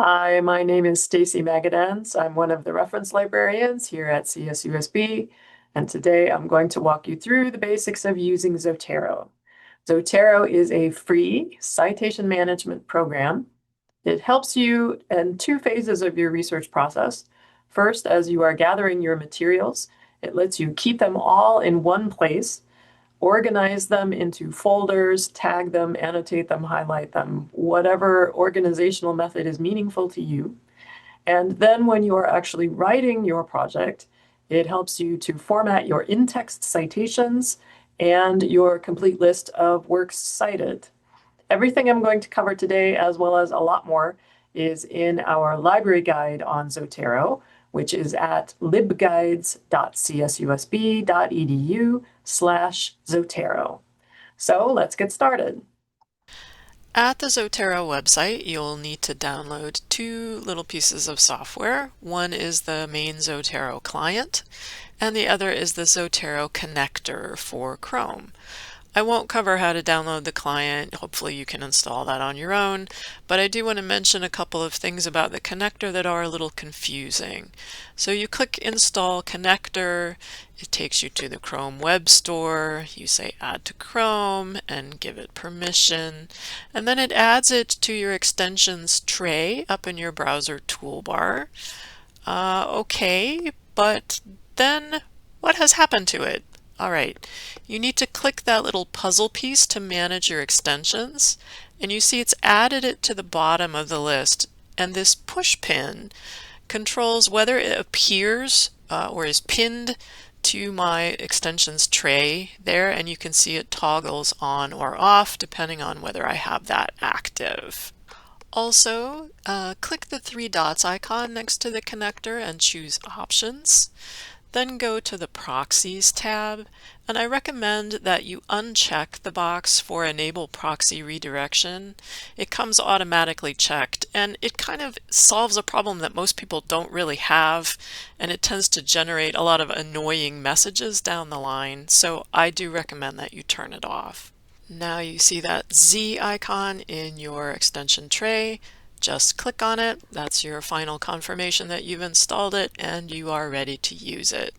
Hi, my name is Stacy Magadans. I'm one of the reference librarians here at CSUSB, and today I'm going to walk you through the basics of using Zotero. Zotero is a free citation management program. It helps you in two phases of your research process. First, as you are gathering your materials, it lets you keep them all in one place, organize them into folders, tag them, annotate them, highlight them, whatever organizational method is meaningful to you. And then when you are actually writing your project, it helps you to format your in-text citations and your complete list of works cited. Everything I'm going to cover today, as well as a lot more, is in our library guide on Zotero, which is at libguides.csusb.edu/Zotero. So let's get started. At the Zotero website, you'll need to download two little pieces of software. One is the main Zotero client, and the other is the Zotero connector for Chrome. I won't cover how to download the client. Hopefully you can install that on your own, but I do want to mention a couple of things about the connector that are a little confusing. So you click Install Connector, it takes you to the Chrome Web Store, you say Add to Chrome and give it permission, and then it adds it to your extensions tray up in your browser toolbar. Okay, but then what has happened to it? All right, you need to click that little puzzle piece to manage your extensions, and you see it's added it to the bottom of the list, and this push pin controls whether it appears or is pinned to my extensions tray there, and you can see it toggles on or off depending on whether I have that active. Also, click the three dots icon next to the connector and choose Options. Then go to the Proxies tab, and I recommend that you uncheck the box for Enable Proxy Redirection. It comes automatically checked, and it kind of solves a problem that most people don't really have, and it tends to generate a lot of annoying messages down the line, so I do recommend that you turn it off. Now you see that Z icon in your extension tray. Just click on it. That's your final confirmation that you've installed it and you are ready to use it.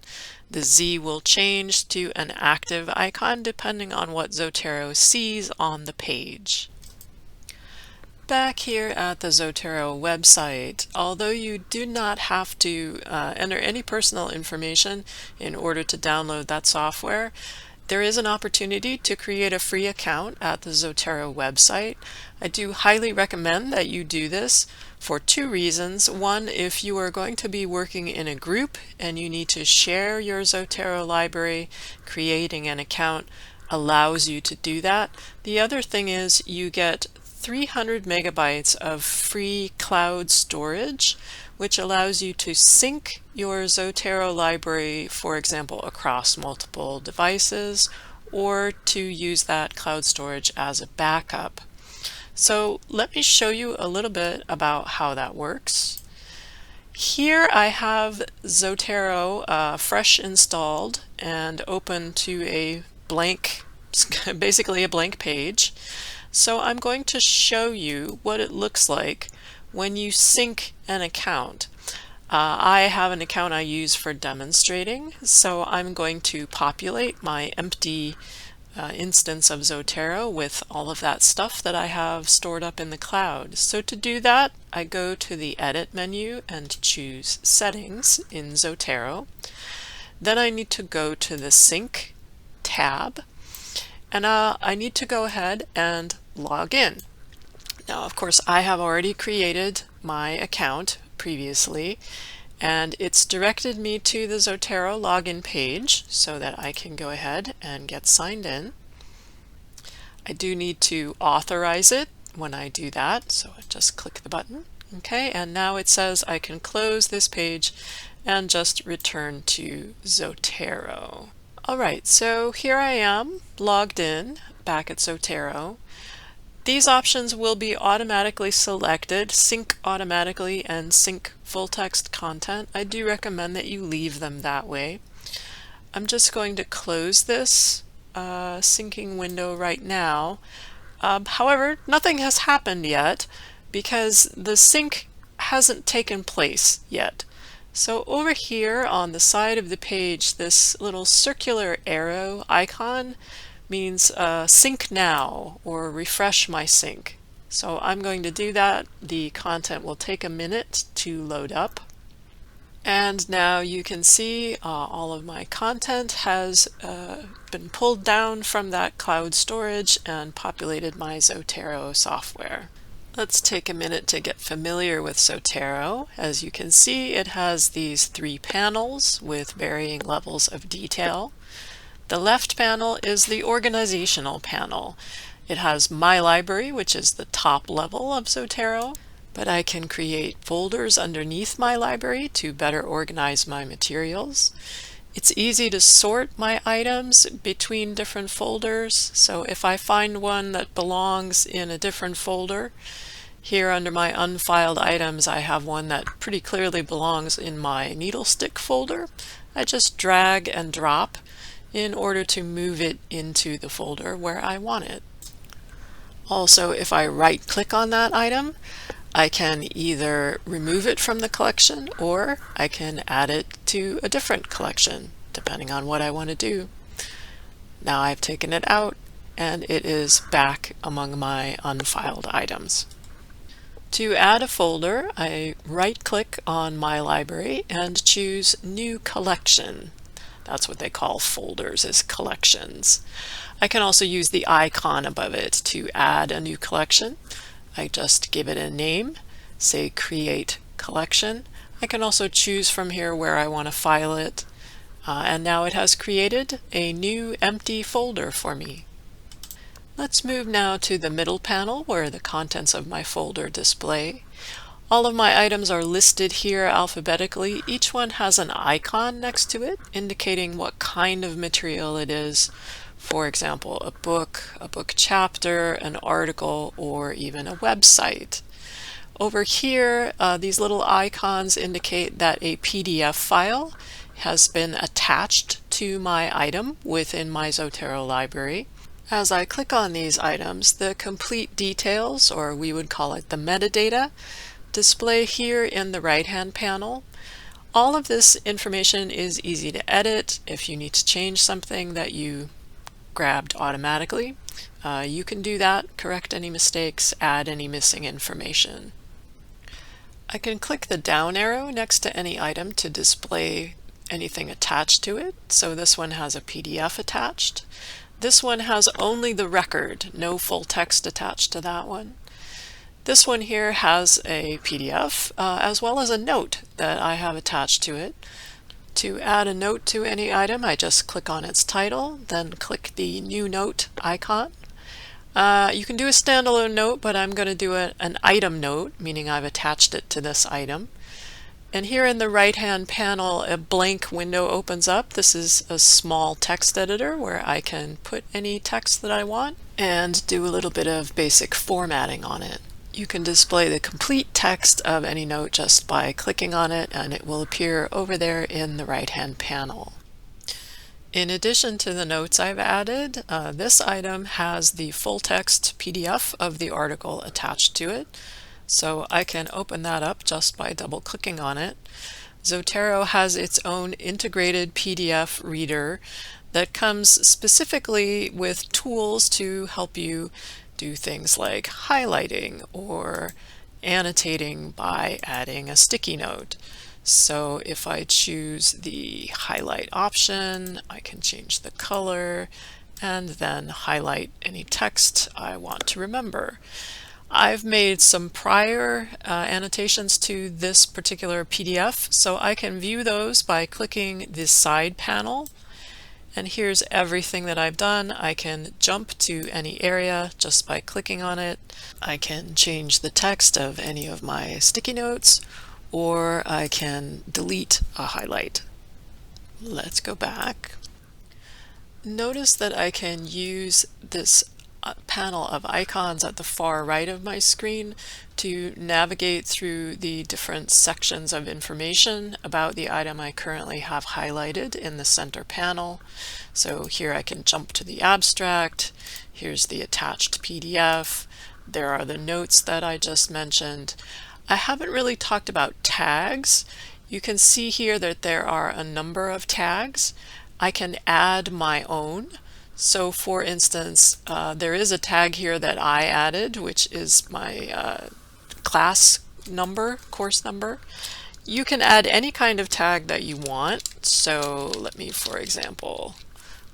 The Z will change to an active icon depending on what Zotero sees on the page. Back here at the Zotero website, although you do not have to enter any personal information in order to download that software, there is an opportunity to create a free account at the Zotero website. I do highly recommend that you do this for two reasons. One, if you are going to be working in a group and you need to share your Zotero library, creating an account allows you to do that. The other thing is you get 300 megabytes of free cloud storage, which allows you to sync your Zotero library, for example, across multiple devices, or to use that cloud storage as a backup. So let me show you a little bit about how that works. Here I have Zotero fresh installed and open to a blank, basically a blank page. So I'm going to show you what it looks like when you sync an account. I have an account I use for demonstrating, so I'm going to populate my empty instance of Zotero with all of that stuff that I have stored up in the cloud. So to do that, I go to the Edit menu and choose Settings in Zotero. Then I need to go to the Sync tab, and I need to go ahead and log in. Now, of course, I have already created my account previously, and it's directed me to the Zotero login page so that I can go ahead and get signed in. I do need to authorize it when I do that, so I just click the button. Okay, and now it says I can close this page and just return to Zotero. Alright, so here I am logged in back at Zotero. These options will be automatically selected, sync automatically and sync full text content. I do recommend that you leave them that way. I'm just going to close this syncing window right now. However, nothing has happened yet because the sync hasn't taken place yet. So over here on the side of the page, this little circular arrow icon means sync now or refresh my sync. So I'm going to do that. The content will take a minute to load up. And now you can see all of my content has been pulled down from that cloud storage and populated my Zotero software. Let's take a minute to get familiar with Zotero. As you can see, it has these 3 panels with varying levels of detail. The left panel is the organizational panel. It has My Library, which is the top level of Zotero, but I can create folders underneath My Library to better organize my materials. It's easy to sort my items between different folders, so if I find one that belongs in a different folder, here under my unfiled items I have one that pretty clearly belongs in my needle stick folder. I just drag and drop in order to move it into the folder where I want it. Also, if I right-click on that item, I can either remove it from the collection or I can add it to a different collection, depending on what I want to do. Now I've taken it out and it is back among my unfiled items. To add a folder, I right-click on My Library and choose New Collection. That's what they call folders, is collections. I can also use the icon above it to add a new collection. I just give it a name, say Create Collection. I can also choose from here where I want to file it. And now it has created a new empty folder for me. Let's move now to the middle panel where the contents of my folder display. All of my items are listed here alphabetically. Each one has an icon next to it indicating what kind of material it is. For example, a book chapter, an article, or even a website. Over here, these little icons indicate that a PDF file has been attached to my item within my Zotero library. As I click on these items, the complete details, or we would call it the metadata, display here in the right-hand panel. All of this information is easy to edit. If you need to change something that you grabbed automatically, you can do that, correct any mistakes, add any missing information. I can click the down arrow next to any item to display anything attached to it. So this one has a PDF attached. This one has only the record, no full text attached to that one. This one here has a PDF as well as a note that I have attached to it. To add a note to any item, I just click on its title, then click the New Note icon. You can do a standalone note, but I'm going to do an item note, meaning I've attached it to this item. And here in the right-hand panel, a blank window opens up. This is a small text editor where I can put any text that I want and do a little bit of basic formatting on it. You can display the complete text of any note just by clicking on it, and it will appear over there in the right-hand panel. In addition to the notes I've added, this item has the full text PDF of the article attached to it. So I can open that up just by double-clicking on it. Zotero has its own integrated PDF reader that comes specifically with tools to help you do things like highlighting or annotating by adding a sticky note. So if I choose the highlight option, I can change the color and then highlight any text I want to remember. I've made some prior annotations to this particular PDF, so I can view those by clicking the side panel. And here's everything that I've done. I can jump to any area just by clicking on it. I can change the text of any of my sticky notes, or I can delete a highlight. Let's go back. Notice that I can use this panel of icons at the far right of my screen to navigate through the different sections of information about the item I currently have highlighted in the center panel. So here I can jump to the abstract. Here's the attached PDF. There are the notes that I just mentioned. I haven't really talked about tags. You can see here that there are a number of tags. I can add my own. So for instance, there is a tag here that I added, which is my class number, course number. You can add any kind of tag that you want. So let me, for example,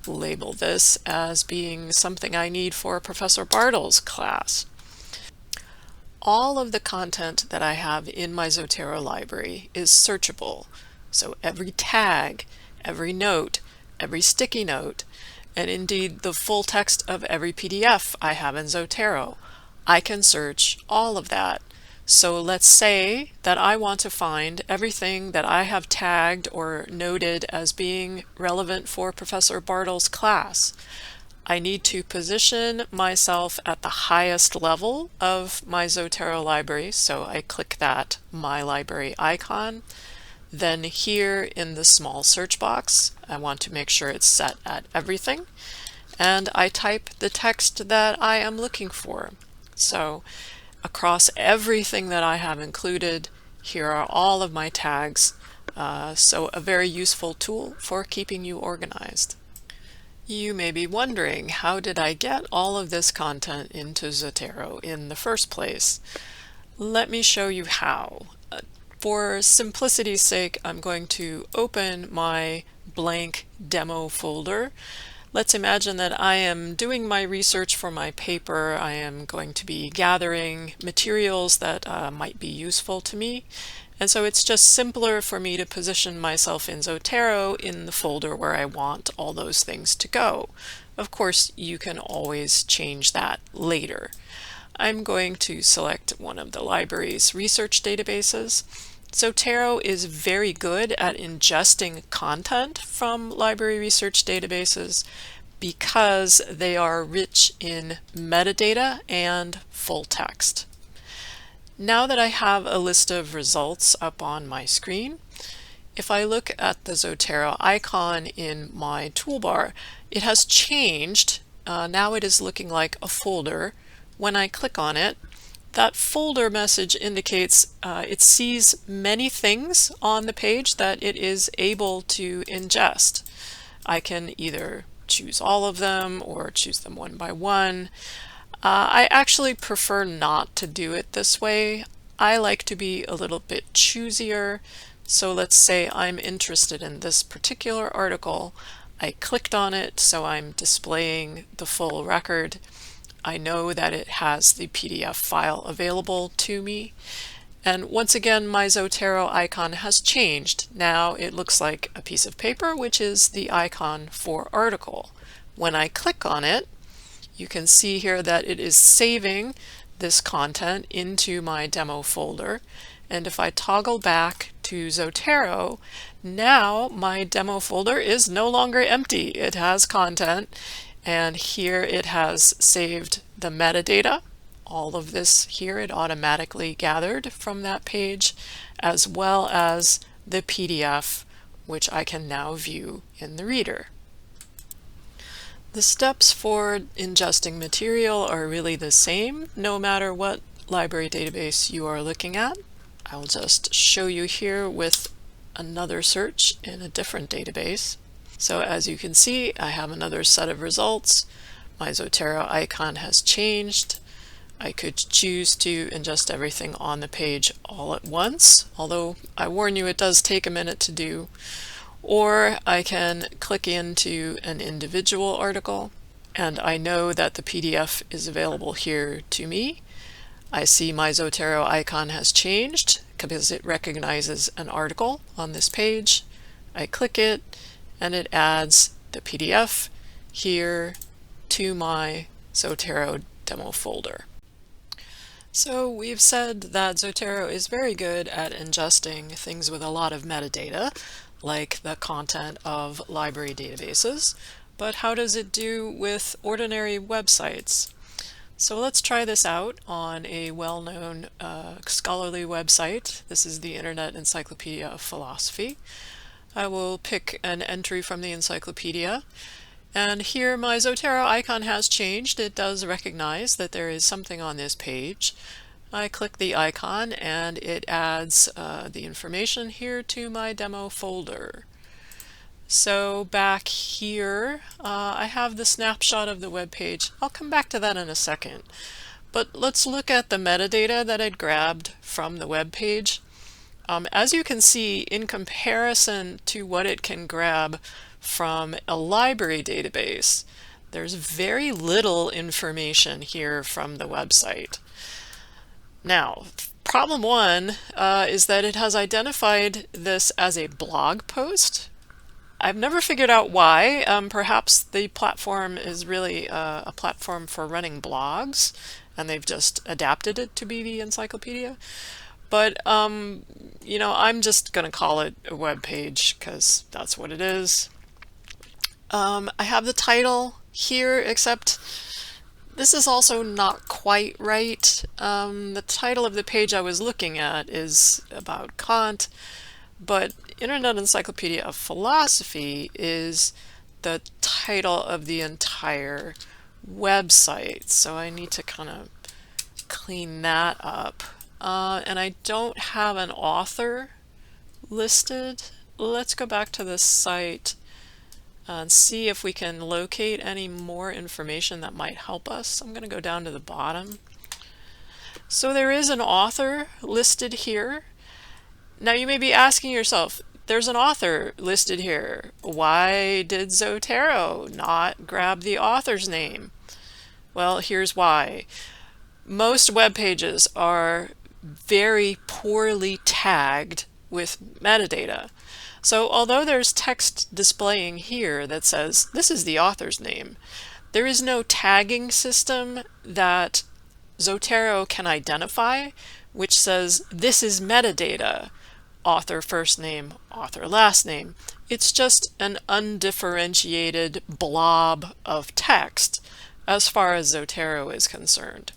label this as being something I need for Professor Bartle's class. All of the content that I have in my Zotero library is searchable. So every tag, every note, every sticky note, and indeed the full text of every PDF I have in Zotero, I can search all of that. So let's say that I want to find everything that I have tagged or noted as being relevant for Professor Bartle's class. I need to position myself at the highest level of my Zotero library, so I click that My Library icon. Then here in the small search box, I want to make sure it's set at everything, and I type the text that I am looking for. So across everything that I have included, here are all of my tags, so a very useful tool for keeping you organized. You may be wondering, how did I get all of this content into Zotero in the first place? Let me show you how. For simplicity's sake, I'm going to open my blank demo folder. Let's imagine that I am doing my research for my paper. I am going to be gathering materials that might be useful to me. And so it's just simpler for me to position myself in Zotero in the folder where I want all those things to go. Of course, you can always change that later. I'm going to select one of the library's research databases. Zotero is very good at ingesting content from library research databases because they are rich in metadata and full text. Now that I have a list of results up on my screen, if I look at the Zotero icon in my toolbar, it has changed. Now it is looking like a folder. When I click on it, that folder message indicates it sees many things on the page that it is able to ingest. I can either choose all of them or choose them one by one. I actually prefer not to do it this way. I like to be a little bit choosier. So let's say I'm interested in this particular article. I clicked on it, so I'm displaying the full record. I know that it has the PDF file available to me. And once again, my Zotero icon has changed. Now it looks like a piece of paper, which is the icon for article. When I click on it, you can see here that it is saving this content into my demo folder. And if I toggle back to Zotero, now my demo folder is no longer empty. It has content, and here it has saved the metadata. All of this here it automatically gathered from that page, as well as the PDF, which I can now view in the reader. The steps for ingesting material are really the same, no matter what library database you are looking at. I'll just show you here with another search in a different database. So as you can see, I have another set of results. My Zotero icon has changed. I could choose to ingest everything on the page all at once, although I warn you it does take a minute to do. Or I can click into an individual article, and I know that the PDF is available here to me. I see my Zotero icon has changed because it recognizes an article on this page. I click it, and it adds the PDF here to my Zotero demo folder. So we've said that Zotero is very good at ingesting things with a lot of metadata, like the content of library databases, but how does it do with ordinary websites? So let's try this out on a well-known scholarly website. This is the Internet Encyclopedia of Philosophy. I will pick an entry from the encyclopedia, and here my Zotero icon has changed. It does recognize that there is something on this page. I click the icon and it adds the information here to my demo folder. So back here, I have the snapshot of the web page. I'll come back to that in a second. But let's look at the metadata that I'd grabbed from the web page. As you can see, in comparison to what it can grab from a library database, there's very little information here from the website. Now, problem one is that it has identified this as a blog post. I've never figured out why. Perhaps the platform is really a platform for running blogs, and they've just adapted it to be the encyclopedia. But, I'm just going to call it a web page because that's what it is. I have the title here, except this is also not quite right. The title of the page I was looking at is about Kant, but Internet Encyclopedia of Philosophy is the title of the entire website. So I need to kind of clean that up. And I don't have an author listed. Let's go back to this site and see if we can locate any more information that might help us. I'm going to go down to the bottom. So there is an author listed here. Now you may be asking yourself, there's an author listed here. Why did Zotero not grab the author's name? Well, here's why. Most web pages are very poorly tagged with metadata. So although there's text displaying here that says this is the author's name, there is no tagging system that Zotero can identify which says this is metadata, author first name, author last name. It's just an undifferentiated blob of text as far as Zotero is concerned.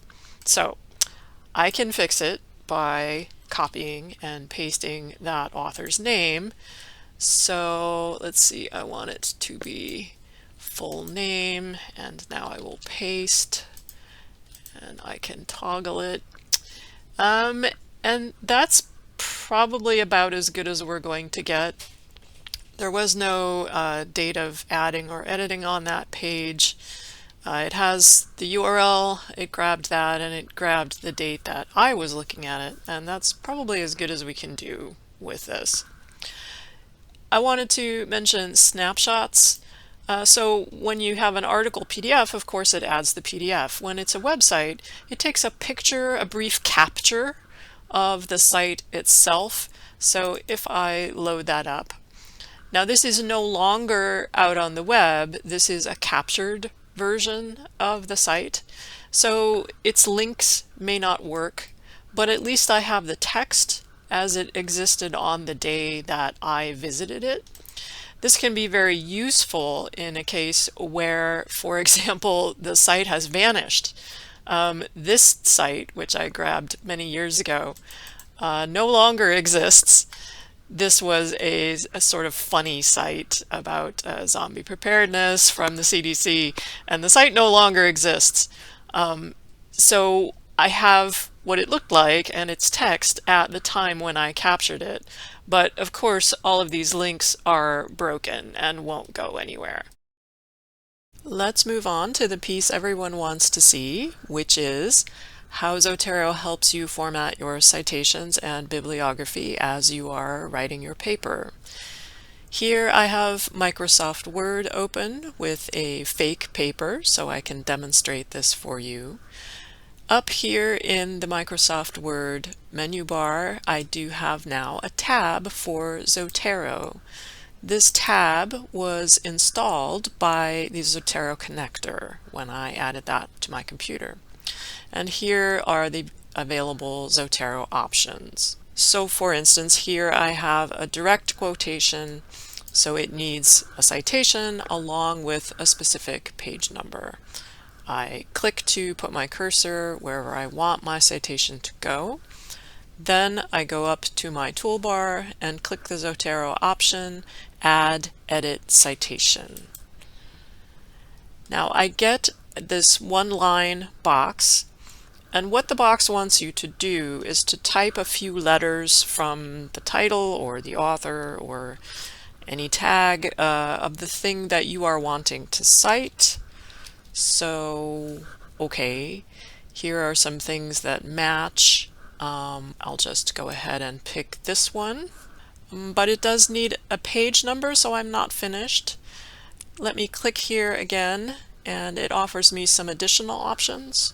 So I can fix it by copying and pasting that author's name. So let's see, I want it to be full name, and now I will paste, and I can toggle it. And that's probably about as good as we're going to get. There was no date of adding or editing on that page. It has the URL, it grabbed that, and it grabbed the date that I was looking at it, and that's probably as good as we can do with this. I wanted to mention snapshots. So when you have an article PDF, of course it adds the PDF. When it's a website, it takes a picture, a brief capture of the site itself. So if I load that up. Now this is no longer out on the web, this is a captured version of the site. So its links may not work, but at least I have the text as it existed on the day that I visited it. This can be very useful in a case where, for example, the site has vanished. This site, which I grabbed many years ago, no longer exists. This was a sort of funny site about zombie preparedness from the CDC, and the site no longer exists. So I have what it looked like and its text at the time when I captured it. But of course, all of these links are broken and won't go anywhere. Let's move on to the piece everyone wants to see, which is how Zotero helps you format your citations and bibliography as you are writing your paper. Here I have Microsoft Word open with a fake paper, so I can demonstrate this for you. Up here in the Microsoft Word menu bar, I do have now a tab for Zotero. This tab was installed by the Zotero connector when I added that to my computer. And here are the available Zotero options. So for instance, here I have a direct quotation, so it needs a citation along with a specific page number. I click to put my cursor wherever I want my citation to go. Then I go up to my toolbar and click the Zotero option, Add Edit Citation. Now I get this one line box, And what the box wants you to do is to type a few letters from the title or the author or any tag of the thing that you are wanting to cite. So, okay, here are some things that match. I'll just go ahead and pick this one. But it does need a page number, so I'm not finished. Let me click here again, and it offers me some additional options.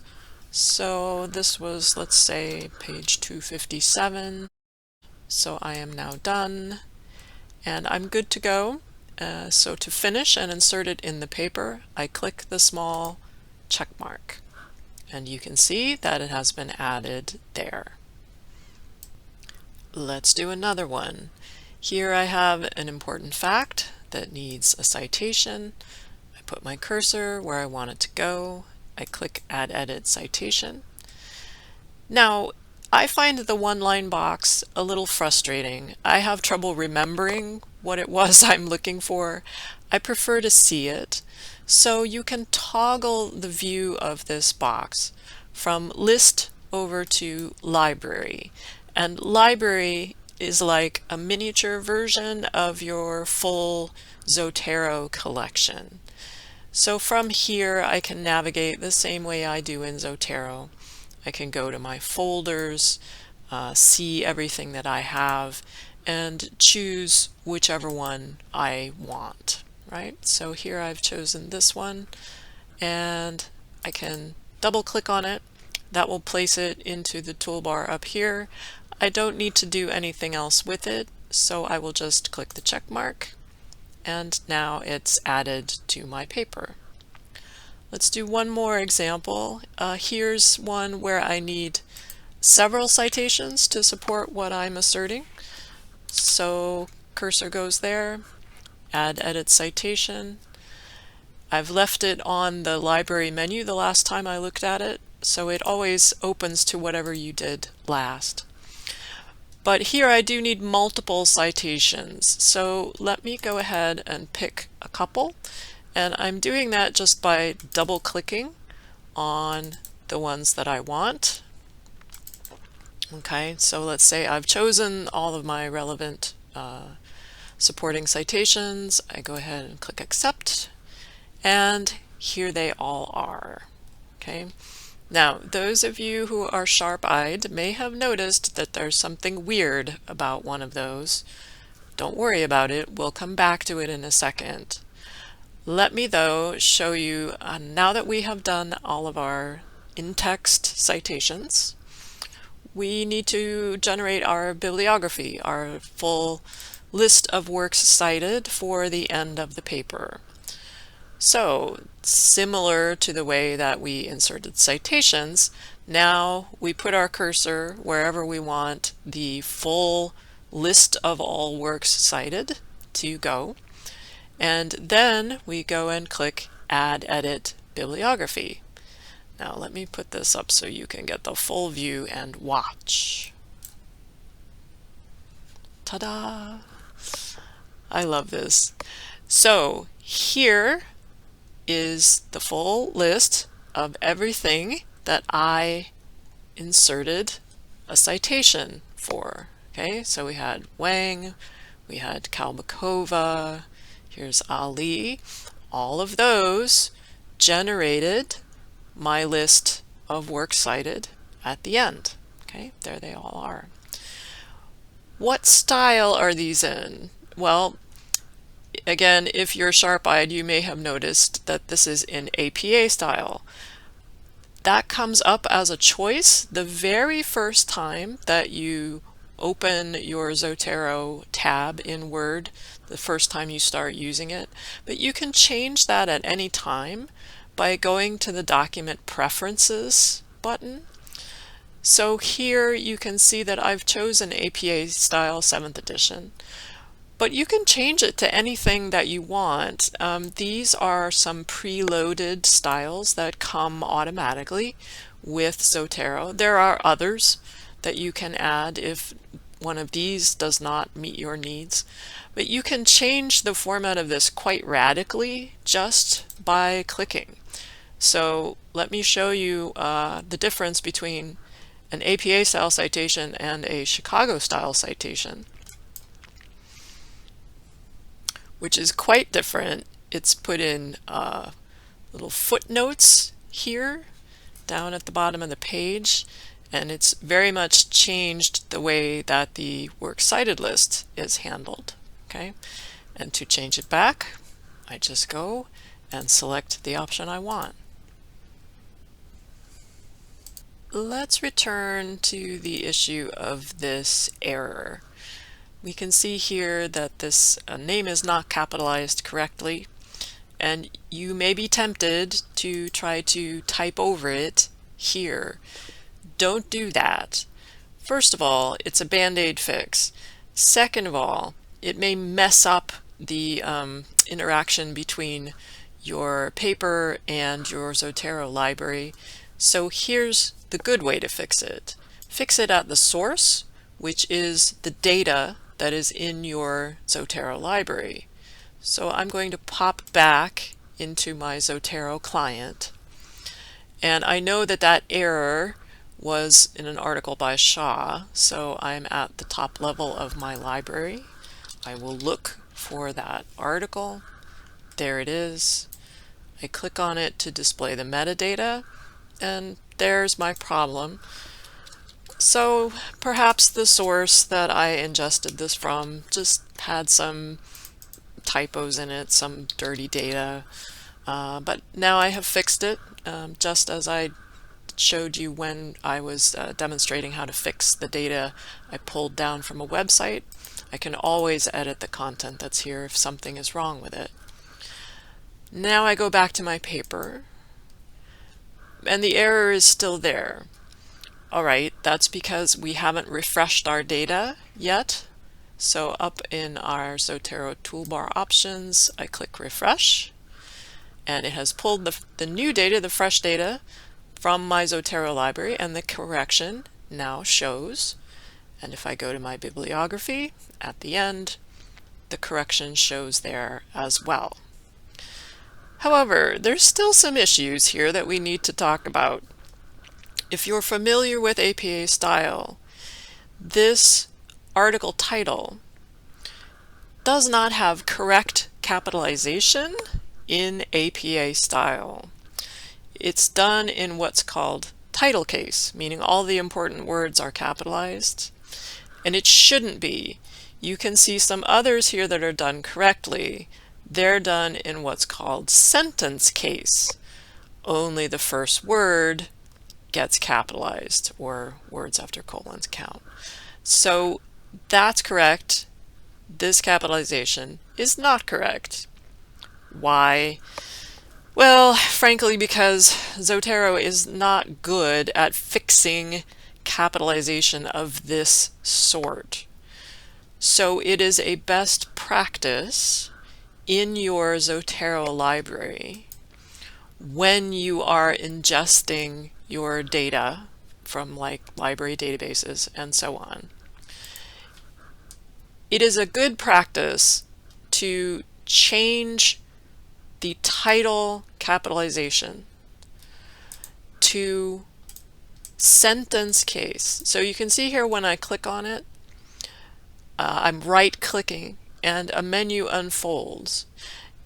So this was, let's say, page 257. So I am now done, and I'm good to go. So to finish and insert it in the paper, I click the small check mark, and you can see that it has been added there. Let's do another one. Here I have an important fact that needs a citation. I put my cursor where I want it to go. I click Add Edit Citation. Now, I find the one-line box a little frustrating. I have trouble remembering what it was I'm looking for. I prefer to see it. So you can toggle the view of this box from List over to Library. And Library is like a miniature version of your full Zotero collection. So from here I can navigate the same way I do in Zotero. I can go to my folders, see everything that I have, and choose whichever one I want, right? So here I've chosen this one, and I can double click on it. That will place it into the toolbar up here. I don't need to do anything else with it, so I will just click the check mark, and now it's added to my paper. Let's do one more example. Here's one where I need several citations to support what I'm asserting. So cursor goes there, Add Edit Citation. I've left it on the library menu the last time I looked at it, so it always opens to whatever you did last. But here I do need multiple citations, so let me go ahead and pick a couple, and I'm doing that just by double clicking on the ones that I want. Okay, so let's say I've chosen all of my relevant supporting citations. I go ahead and click Accept, and here they all are. Okay. Now, those of you who are sharp-eyed may have noticed that there's something weird about one of those. Don't worry about it. We'll come back to it in a second. Let me, though, show you, now that we have done all of our in-text citations, we need to generate our bibliography, our full list of works cited for the end of the paper. So, similar to the way that we inserted citations, now we put our cursor wherever we want the full list of all works cited to go, and then we go and click Add Edit Bibliography. Now let me put this up so you can get the full view and watch. Ta-da! I love this. So here is the full list of everything that I inserted a citation for. Okay, so we had Wang, we had Kalbakova, here's Ali. All of those generated my list of works cited at the end. Okay, there they all are. What style are these in? Well, again, if you're sharp-eyed, you may have noticed that this is in APA style. That comes up as a choice the very first time that you open your Zotero tab in Word, the first time you start using it. But you can change that at any time by going to the Document Preferences button. So here you can see that I've chosen APA style 7th edition. But you can change it to anything that you want. These are some preloaded styles that come automatically with Zotero. There are others that you can add if one of these does not meet your needs. But you can change the format of this quite radically just by clicking. So let me show you the difference between an APA style citation and a Chicago style citation, which is quite different. It's put in little footnotes here down at the bottom of the page, and it's very much changed the way that the works cited list is handled. Okay, and to change it back, I just go and select the option I want. Let's return to the issue of this error. We can see here that this name is not capitalized correctly, and you may be tempted to try to type over it here. Don't do that. First of all, it's a band-aid fix. Second of all, it may mess up the interaction between your paper and your Zotero library. So here's the good way to fix it. Fix it at the source, which is the data that is in your Zotero library. So I'm going to pop back into my Zotero client, and I know that that error was in an article by Shaw, so I'm at the top level of my library. I will look for that article. There it is. I click on it to display the metadata, and there's my problem. So perhaps the source that I ingested this from just had some typos in it, some dirty data, but now I have fixed it, just as I showed you when I was demonstrating how to fix the data I pulled down from a website. I can always edit the content that's here if something is wrong with it. Now I go back to my paper, and the error is still there. Alright, that's because we haven't refreshed our data yet. So up in our Zotero toolbar options, I click refresh, and it has pulled the new data, the fresh data, from my Zotero library, and the correction now shows. And if I go to my bibliography at the end, the correction shows there as well. However, there's still some issues here that we need to talk about. If you're familiar with APA style, this article title does not have correct capitalization in APA style. It's done in what's called title case, meaning all the important words are capitalized, and it shouldn't be. You can see some others here that are done correctly. They're done in what's called sentence case. Only the first word gets capitalized, or words after colons count. So that's correct. This capitalization is not correct. Why? Well, frankly, because Zotero is not good at fixing capitalization of this sort. So it is a best practice in your Zotero library when you are ingesting your data from like library databases and so on. It is a good practice to change the title capitalization to sentence case. So you can see here when I click on it, I'm right clicking and a menu unfolds.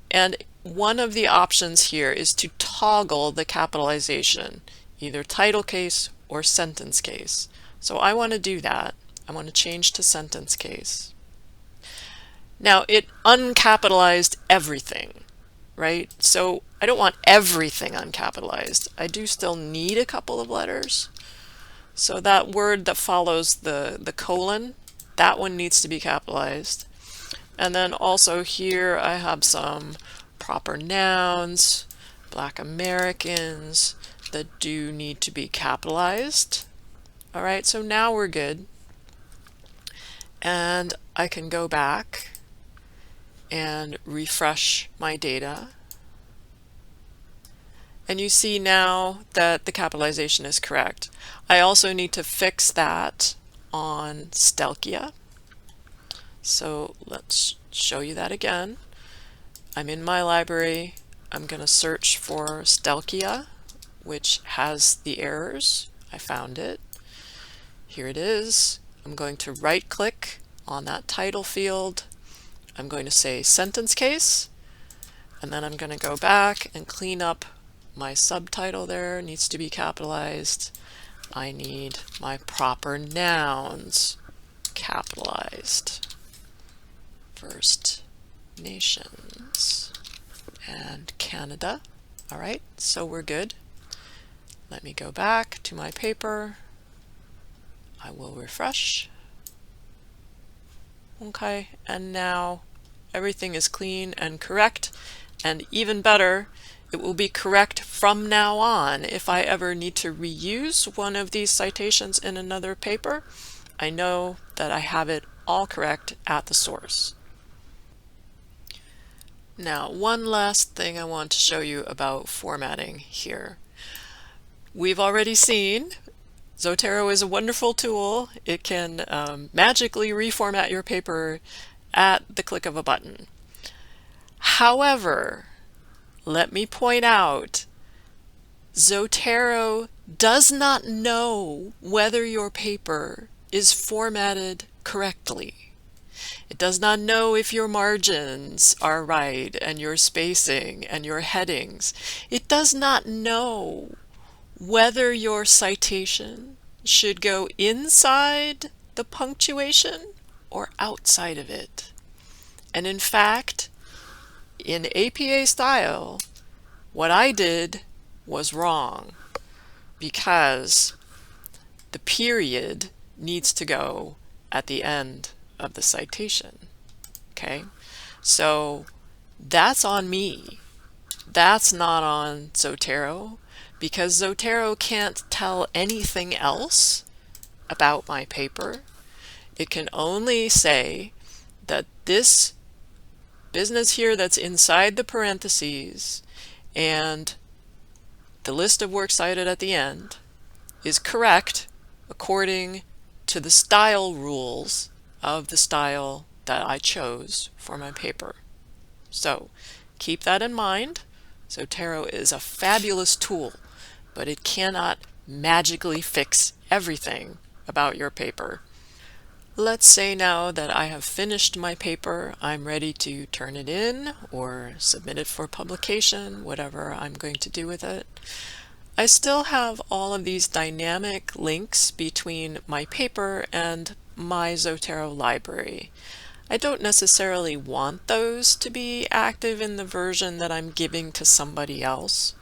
And one of the options here is to toggle the capitalization, either title case or sentence case. So I want to do that. I want to change to sentence case. Now it uncapitalized everything, right? So I don't want everything uncapitalized. I do still need a couple of letters. So that word that follows the colon, that one needs to be capitalized. And then also here I have some proper nouns, Black Americans, that do need to be capitalized. All right, so now we're good. And I can go back and refresh my data. And you see now that the capitalization is correct. I also need to fix that on Stelkia. So let's show you that again. I'm in my library. I'm going to search for Stelkia, which has the errors. I found it. Here it is. I'm going to right click on that title field. I'm going to say sentence case, and then I'm going to go back and clean up my subtitle there. It needs to be capitalized. I need my proper nouns capitalized. First Nations and Canada. All right, so we're good. Let me go back to my paper. I will refresh. Okay, and now everything is clean and correct, and even better, it will be correct from now on. If I ever need to reuse one of these citations in another paper, I know that I have it all correct at the source. Now, one last thing I want to show you about formatting here. We've already seen Zotero is a wonderful tool. It can magically reformat your paper at the click of a button. However, let me point out, Zotero does not know whether your paper is formatted correctly. It does not know if your margins are right and your spacing and your headings. It does not know whether your citation should go inside the punctuation or outside of it. And in fact, in APA style, what I did was wrong because the period needs to go at the end of the citation. Okay, so that's on me. That's not on Zotero, because Zotero can't tell anything else about my paper. It can only say that this business here that's inside the parentheses and the list of works cited at the end is correct according to the style rules of the style that I chose for my paper. So keep that in mind. Zotero is a fabulous tool, but it cannot magically fix everything about your paper. Let's say now that I have finished my paper, I'm ready to turn it in or submit it for publication, whatever I'm going to do with it. I still have all of these dynamic links between my paper and my Zotero library. I don't necessarily want those to be active in the version that I'm giving to somebody else.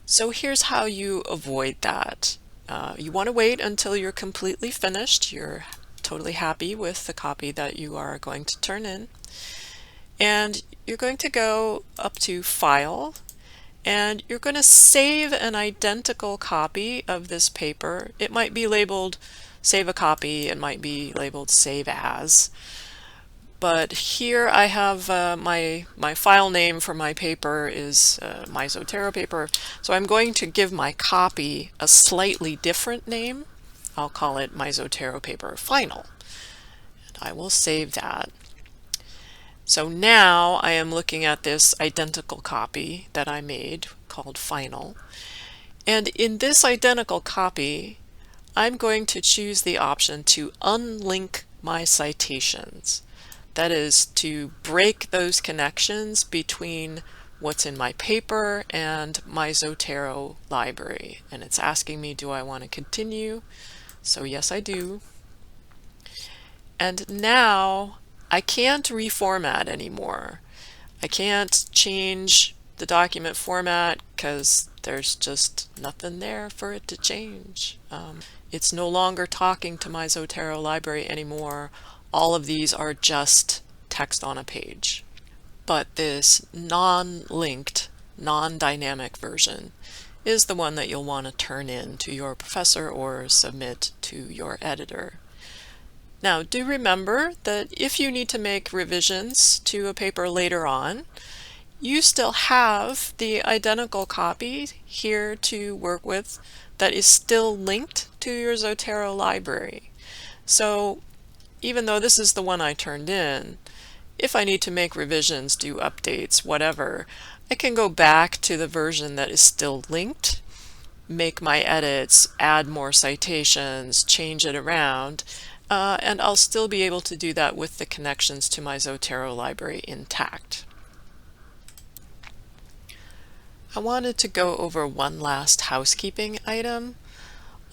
So here's how you avoid that. You want to wait until you're completely finished. You're totally happy with the copy that you are going to turn in. And you're going to go up to File, and you're going to save an identical copy of this paper. It might be labeled Save a Copy, it might be labeled Save As. But here I have my file name for my paper is my Zotero paper. So I'm going to give my copy a slightly different name. I'll call it my Zotero paper final. And I will save that. So now I am looking at this identical copy that I made called final. And in this identical copy, I'm going to choose the option to unlink my citations. That is to break those connections between what's in my paper and my Zotero library. And it's asking me, do I want to continue? So yes, I do. And now I can't reformat anymore. I can't change the document format because there's just nothing there for it to change. It's no longer talking to my Zotero library anymore. All of these are just text on a page. But this non-linked, non-dynamic version is the one that you'll want to turn in to your professor or submit to your editor. Now, do remember that if you need to make revisions to a paper later on, you still have the identical copy here to work with that is still linked to your Zotero library. So even though this is the one I turned in, if I need to make revisions, do updates, whatever, I can go back to the version that is still linked, make my edits, add more citations, change it around, and I'll still be able to do that with the connections to my Zotero library intact. I wanted to go over one last housekeeping item.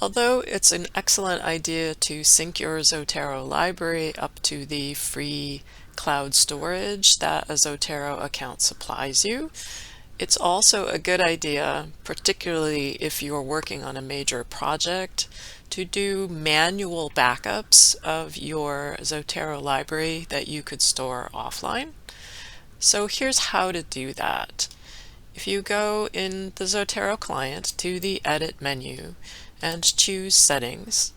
Although it's an excellent idea to sync your Zotero library up to the free cloud storage that a Zotero account supplies you, it's also a good idea, particularly if you're working on a major project, to do manual backups of your Zotero library that you could store offline. So here's how to do that. If you go in the Zotero client to the Edit menu and choose Settings,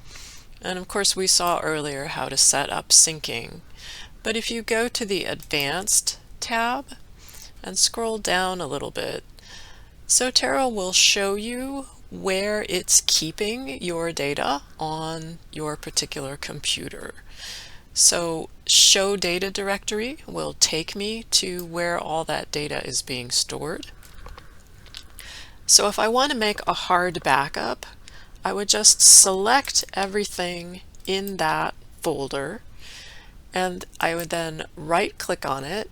and of course we saw earlier how to set up syncing, but if you go to the Advanced tab and scroll down a little bit, Zotero will show you where it's keeping your data on your particular computer. So Show Data Directory will take me to where all that data is being stored. So if I want to make a hard backup, I would just select everything in that folder, and I would then right-click on it,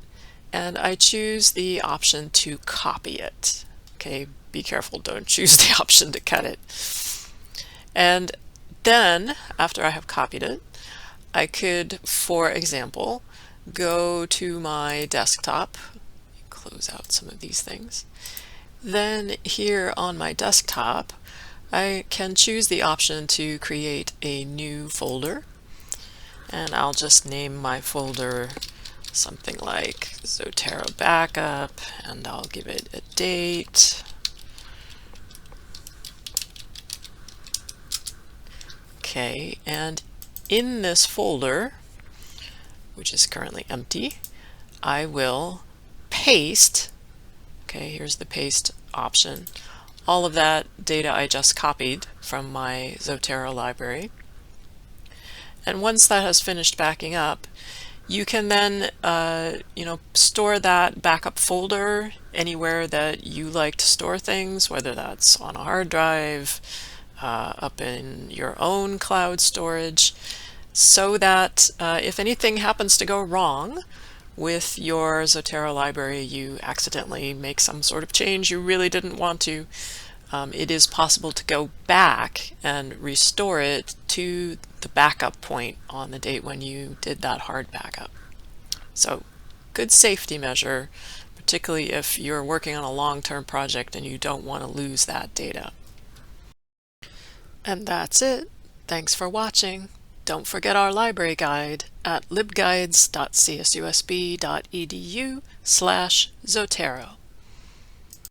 and I choose the option to copy it. Okay, be careful, don't choose the option to cut it. And then, after I have copied it, I could, for example, go to my desktop, close out some of these things. Then here on my desktop, I can choose the option to create a new folder, and I'll just name my folder something like Zotero Backup, and I'll give it a date. Okay, and in this folder, which is currently empty, I will paste, okay, here's the paste option, all of that data I just copied from my Zotero library. And once that has finished backing up, you can then store that backup folder anywhere that you like to store things, whether that's on a hard drive, up in your own cloud storage, so that if anything happens to go wrong with your Zotero library, you accidentally make some sort of change you really didn't want to, it is possible to go back and restore it to the backup point on the date when you did that hard backup. So, good safety measure, particularly if you're working on a long-term project and you don't want to lose that data. And that's it. Thanks for watching. Don't forget our library guide at libguides.csusb.edu/Zotero.